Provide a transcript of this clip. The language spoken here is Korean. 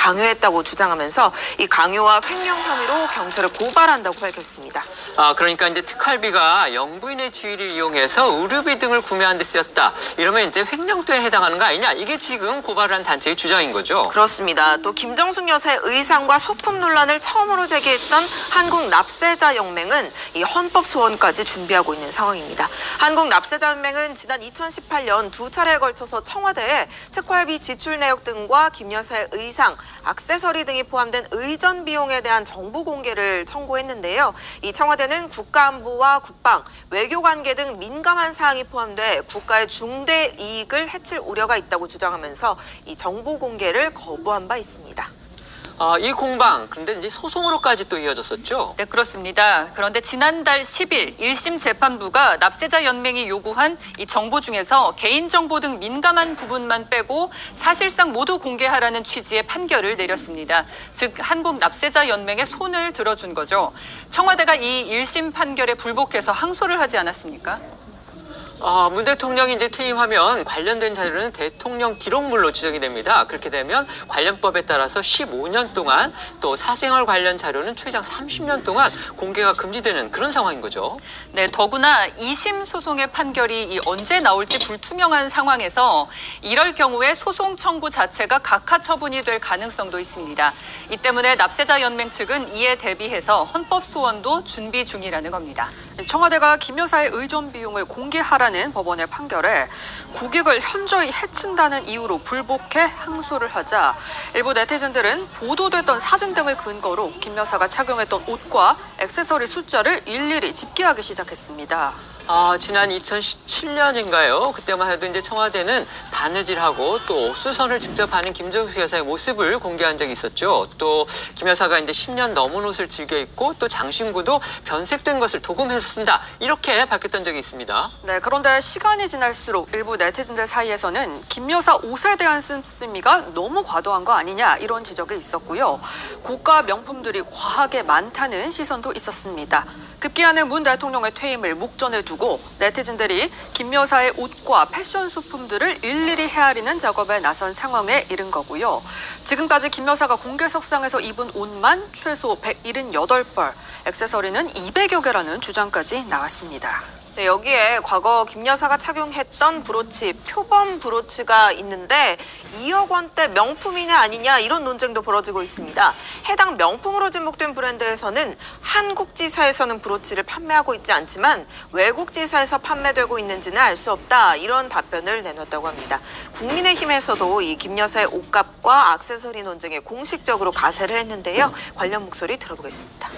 강요했다고 주장하면서 이 강요와 횡령 혐의로 경찰을 고발한다고 밝혔습니다. 그러니까 이제 특활비가 영부인의 지위를 이용해서 의료비 등을 구매하는 데 쓰였다. 이러면 이제 횡령죄에 해당하는 거 아니냐? 이게 지금 고발을 한 단체의 주장인 거죠. 그렇습니다. 또 김정숙 여사의 의상과 소품 논란을 처음으로 제기했던 한국 납세자 연맹은 이 헌법 소원까지 준비하고 있는 상황입니다. 한국 납세자 연맹은 지난 2018년 두 차례에 걸쳐서 청와대에 특활비 지출 내역 등과 김 여사의 의상, 액세서리 등이 포함된 의전 비용에 대한 정부 공개를 청구했는데요. 이 청와대는 국가안보와 국방, 외교관계 등 민감한 사항이 포함돼 국가의 중대 이익을 해칠 우려가 있다고 주장하면서 이 정보 공개를 거부한 바 있습니다. 이 공방, 그런데 이제 소송으로까지 또 이어졌었죠? 네, 그렇습니다. 그런데 지난달 10일 1심 재판부가 납세자 연맹이 요구한 이 정보 중에서 개인정보 등 민감한 부분만 빼고 사실상 모두 공개하라는 취지의 판결을 내렸습니다. 즉, 한국 납세자 연맹의 손을 들어준 거죠. 청와대가 이 1심 판결에 불복해서 항소를 하지 않았습니까? 문 대통령이 이제 퇴임하면 관련된 자료는 대통령 기록물로 지정이 됩니다. 그렇게 되면 관련법에 따라서 15년 동안 또 사생활 관련 자료는 최장 30년 동안 공개가 금지되는 그런 상황인 거죠. 네, 더구나 2심 소송의 판결이 언제 나올지 불투명한 상황에서 이럴 경우에 소송 청구 자체가 각하 처분이 될 가능성도 있습니다. 이 때문에 납세자 연맹 측은 이에 대비해서 헌법 소원도 준비 중이라는 겁니다. 청와대가 김 여사의 의전 비용을 공개하라는 법원의 판결에 국익을 현저히 해친다는 이유로 불복해 항소를 하자 일부 네티즌들은 보도됐던 사진 등을 근거로 김 여사가 착용했던 옷과 액세서리 숫자를 일일이 집계하기 시작했습니다. 지난 2017년인가요? 그때만 해도 이제 청와대는 바느질하고 또 수선을 직접 하는 김정숙 여사의 모습을 공개한 적이 있었죠. 또 김 여사가 이제 10년 넘은 옷을 즐겨 입고 또 장신구도 변색된 것을 도금해서 쓴다. 이렇게 밝혔던 적이 있습니다. 네, 그런데 시간이 지날수록 일부 네티즌들 사이에서는 김 여사 옷에 대한 씀씀이가 너무 과도한 거 아니냐 이런 지적이 있었고요. 고가 명품들이 과하게 많다는 시선도 있었습니다. 급기야는 문 대통령의 퇴임을 목전에 두고 네티즌들이 김 여사의 옷과 패션 소품들을 일일이 헤아리는 작업에 나선 상황에 이른 거고요. 지금까지 김 여사가 공개석상에서 입은 옷만 최소 178벌, 액세서리는 200여 개라는 주장까지 나왔습니다. 네, 여기에 과거 김 여사가 착용했던 브로치, 표범 브로치가 있는데 2억 원대 명품이냐 아니냐 이런 논쟁도 벌어지고 있습니다. 해당 명품으로 지목된 브랜드에서는 한국 지사에서는 브로치를 판매하고 있지 않지만 외국 지사에서 판매되고 있는지는 알 수 없다. 이런 답변을 내놨다고 합니다. 국민의힘에서도 이 김 여사의 옷값과 액세서리 논쟁에 공식적으로 가세를 했는데요. 관련 목소리 들어보겠습니다.